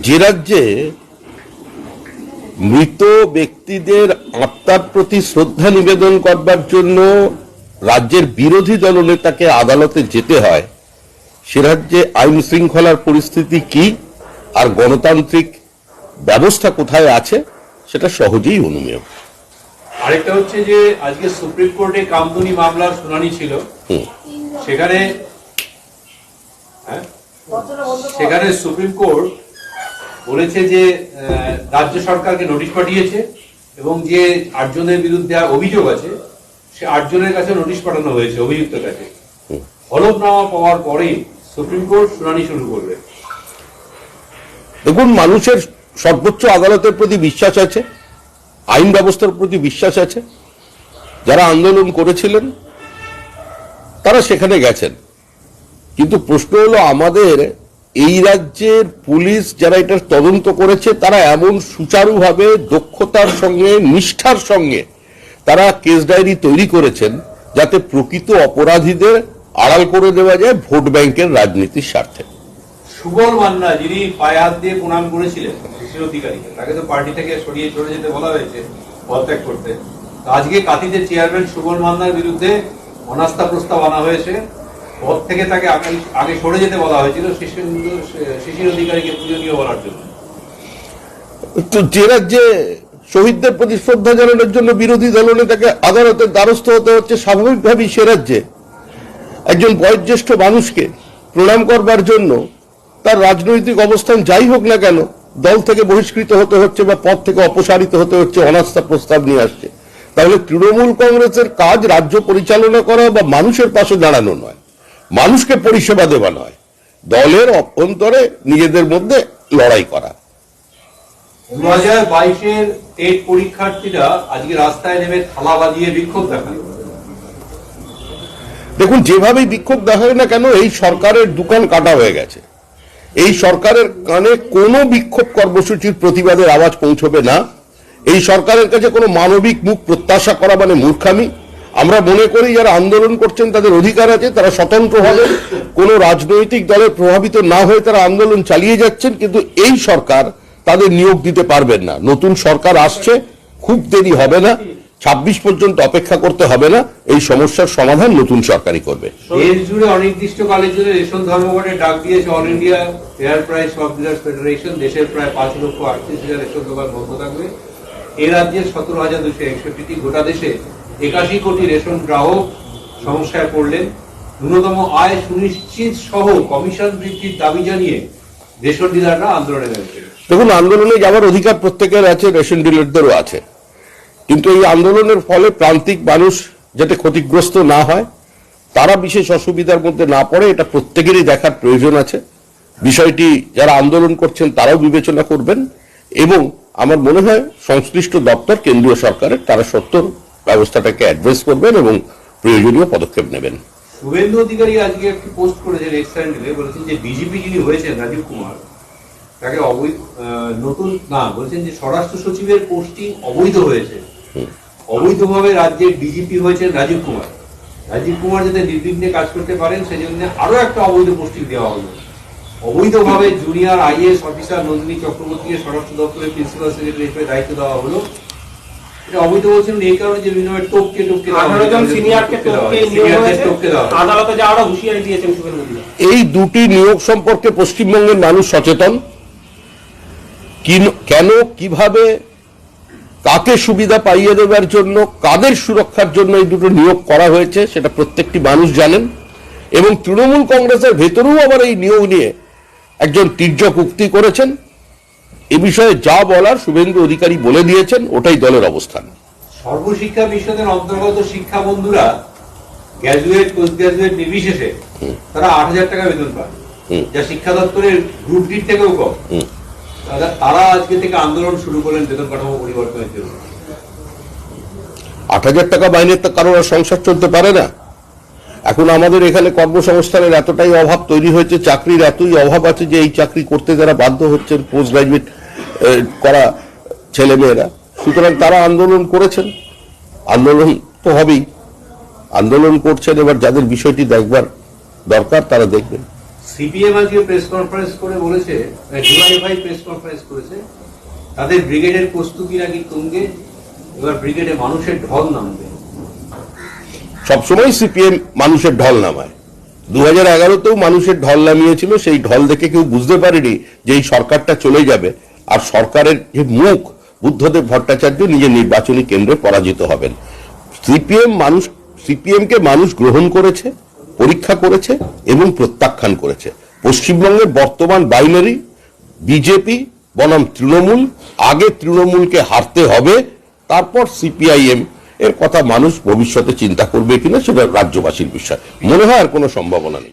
যে রাজ্যে মৃত ব্যক্তিদের আত্মার প্রতি শ্রদ্ধা নিবেদন করবার জন্য রাজ্যের বিরোধী দলনেতাকে আদালতে যেতে হয়, সে রাজ্যে আইন শৃঙ্খলার পরিস্থিতি কি আর গণতান্ত্রিক ব্যবস্থা কোথায় আছে সেটা সহজেই অনুমেয়। আরেকটা হচ্ছে যে আজকে সুপ্রিম কোর্টে কামদুনি মামলার শুনানি ছিল, সেখানে সুপ্রিম কোর্ট বলেছে যে রাজ্য সরকারকে নোটিশ পাঠিয়েছে এবং যে 8 জনের বিরুদ্ধে অভিযোগ আছে সে 8 জনের কাছে নোটিশ পাঠানো হয়েছে অভিযুক্তের কাছে। হলফনামা পাওয়ার পরেই সুপ্রিম কোর্ট শুনানি শুরু করবে। দেখুন, মানুষের সর্বোচ্চ আদালতের প্রতি বিশ্বাস আছে, আইন ব্যবস্থার প্রতি বিশ্বাস আছে। যারা আন্দোলন করেছিলেন তারা সেখানে গেছেন, কিন্তু প্রশ্ন হলো আমাদের এই রাজ্যের পুলিশ যারা এটার তদন্ত করেছে তারা এমন সুচারুভাবে দক্ষতার সঙ্গে নিষ্ঠার সঙ্গে তারা কেস ডায়েরি তৈরি করেছেন যাতে প্রকৃত অপরাধীদের আড়াল করে দেওয়া যায় ভোট ব্যাংকের রাজনীতির স্বার্থে। সুবল মান্না যিনি পায়ে হাত দিয়ে প্রণাম করেছিলেন শিশির অধিকারীকে, তাকে তো পার্টি থেকে সরিয়ে চলে যেতে বলা হয়েছে, পদত্যাগ করতে। আজকে কাঁথিতে চেয়ারম্যান সুবল মান্নার বিরুদ্ধে অনাস্থা প্রস্তাব আনা হয়েছে, পদ থেকে তাকে আগে সরে যেতে বলা হয়েছিল শিশির অধিকারীকে পূজনীয় বলার জন্য। তো যে রাজ্যে শহীদদের প্রতি শ্রদ্ধা জানানোর জন্য বিরোধী দলনেতাকে আদালতের দ্বারস্থ হতে হচ্ছে, স্বাভাবিকভাবেই সে রাজ্যে একজন বয়োজ্যেষ্ঠ মানুষকে প্রণাম করবার জন্য তার রাজনৈতিক অবস্থান যাই হোক না কেন দল থেকে বহিষ্কৃত হতে হচ্ছে বা পদ থেকে অপসারিত হতে হচ্ছে, অনাস্থা প্রস্তাব নিয়ে আসছে। তাহলে তৃণমূল কংগ্রেসের কাজ রাজ্য পরিচালনা করা বা মানুষের পাশে দাঁড়ানো নয়, মানুষকে পরিষেবা দেওয়া নয়, দলের অভ্যন্তরে নিজেদের মধ্যে লড়াই করা। 2022-এর টেট পরীক্ষার্থীরা আজকে রাস্তায় নেমে থালা বাজিয়ে বিক্ষোভ দেখালো। দেখুন, যেভাবেই বিক্ষোভ দেখায় না কেন এই সরকারের দোকান কাটা হয়ে গেছে। এই সরকারের কানে কোনো বিক্ষোভ কর্মসূচির প্রতিবাদের আওয়াজ পৌঁছবে না। এই সরকারের কাছে কোনো মানবিক মুখ প্রত্যাশা করা মানে মূর্খামি। আমরা মনে করি যারা আন্দোলন করছেন তাদের অধিকার আছে, তারা স্বতন্ত্রভাবে কোনো রাজনৈতিক দলের প্রভাবিত না হয়ে তারা আন্দোলন চালিয়ে যাচ্ছেন, কিন্তু এই সরকার তাদের নিয়োগ দিতে পারবেন না। নতুন সরকার আসছে, খুব দেরি হবে না, 26 পর্যন্ত অপেক্ষা করতে হবে না, এই সমস্যার সমাধান নতুন সরকারই করবে। দেশ জুড়ে অনির্দিষ্টকালের জন্য রেশন ধর্মঘটের ডাক দিয়েছে all India fair price of dealers federation. দেশের প্রায় 5,38,000 রেশন দোকান বন্ধ থাকবে। এ রাজ্যের 17,261টি, গোটা দেশে 81 কোটি রেশন গ্রাহক সমস্যায় পড়লেন। ন্যূনতম আয় সুনিশ্চিত সহ কমিশন বৃদ্ধির দাবি জানিয়ে রেশন ডিলাররা আন্দোলনে নেমেছে। দেখুন, আন্দোলনে যাওয়ার অধিকার প্রত্যেকের আছে, রেশন ডিলারদেরও আছে, কিন্তু এই আন্দোলনের ফলে প্রান্তিক মানুষ যাতে ক্ষতিগ্রস্ত না হয়, তারা বিশেষ অসুবিধার মধ্যে না পড়ে, এটা প্রত্যেকেরই দেখার প্রয়োজন আছে। বিষয়টি যারা আন্দোলন করছেন তারাও বিবেচনা করবেন এবং আমার মনে হয় সংশ্লিষ্ট দপ্তর কেন্দ্রীয় সরকারের তারা সত্তর ব্যবস্থাটাকে অ্যাড্রেস করবেন এবং প্রয়োজনীয় পদক্ষেপ নেবেন। শুভেন্দু অধিকারী আজকে একটি পোস্ট করেছেন এক্স হ্যান্ডেলে, বলেছেন যে বিজেপি যিনি হয়েছেন রাজীব কুমার তাকে নতুন না, বলছেন যে স্বরাষ্ট্র সচিবের পোস্টিং অবৈধ হয়েছে, অবৈধভাবে রাজ্যের ডিজিপি হয়েছেন রাজীব কুমার। রাজীব কুমার যাতে নির্বিঘ্নে কাজ করতে পারেন সেজন্য আরো একটা অবৈধ পোস্টিং দেওয়া হলো। অবৈধভাবে জুনিয়র আইএএস অফিসার নন্দিনী চক্রবর্তীকে স্বরাষ্ট্র দপ্তরের প্রিন্সিপাল সেক্রেটারি হিসেবে দায়িত্ব দেওয়া হলো। এটা অবৈধ বলছেন এই কারণে যে বিভিন্ন টপকে 18 জন সিনিয়রকে টপকে আদালতে যাওয়ার হুঁশিয়ারি দিয়েছেন শুভেন্দু অধিকারী। এই দুটি নিয়োগ সম্পর্কে পশ্চিমবঙ্গের মানুষ সচেতন। কেন, কিভাবে, কাকে সুবিধা পাইয়ে দেওয়ার জন্য, কাদের সুরক্ষার জন্য এই দুটো নিয়োগ করা হয়েছে সেটা প্রত্যেকটি মানুষ জানেন এবং তৃণমূল কংগ্রেসের ভেতরেও আবার এই নিয়োগ নিয়ে একজন তির্যক উক্তি করেছেন। এ বিষয়ে যা বলার শুভেন্দু অধিকারী বলে দিয়েছেন, ওটাই দলের অবস্থান। সর্বশিক্ষা মিশনের অন্তর্গত শিক্ষা বন্ধুরা গ্র্যাজুয়েট, পোস্ট গ্র্যাজুয়েট নির্বিশেষে তারা 8,000 টাকা বেতন পায়, যা শিক্ষা দপ্তরের গ্রুপ ডি থেকেও কম। তারা আজকে থেকে আন্দোলন শুরু করলেন বেতন কাঠামো পরিবর্তনের জন্য। 8,000 টাকা মাইনে তো কারোর সংসার চলতে পারে না। এখন আমাদের এখানে কর্মসংস্থানের এতটাই অভাব তৈরি হয়েছে, চাকরির এতই অভাব আছে যে এই চাকরি করতে যারা বাধ্য হচ্ছেন পোস্ট গ্রাজুয়েট করা ছেলেমেয়েরা, সুতরাং তারা আন্দোলন করেছেন। আন্দোলন তো হবেই, আন্দোলন করছেন। এবার যাদের বিষয়টি দেখবার দরকার তারা দেখবেন। সিপিএম আজকে প্রেস কনফারেন্স করে বলেছে, ডিওয়াইএফআই প্রেস কনফারেন্স করেছে, তাদের ব্রিগেডের প্রস্তুতি নাকি তুঙ্গে, এবার ব্রিগেডে মানুষের ঢল নামবে। সবসময় সিপিএম মানুষের ঢল নামায়। 2011তেও মানুষের ঢল নামিয়েছিল, সেই ঢল দেখে কেউ বুঝতে পারেনি যে এই সরকারটা চলে যাবে আর সরকারের যে মুখ বুদ্ধদেব ভট্টাচার্য নিজের নির্বাচনী কেন্দ্রে পরাজিত হবেন। সিপিএমকে মানুষ গ্রহণ করেছে, পরীক্ষা করেছে এবং প্রত্যাখ্যান করেছে। পশ্চিমবঙ্গের বর্তমান বাইনারি বিজেপি বনাম তৃণমূল, আগে তৃণমূলকে হারতে হবে, তারপর সিপিআইএম এর কথা মানুষ ভবিষ্যতে চিন্তা করবে কিনা সেটা রাজ্যবাসীর বিষয়। মনে হয় আর কোনো সম্ভাবনা নেই।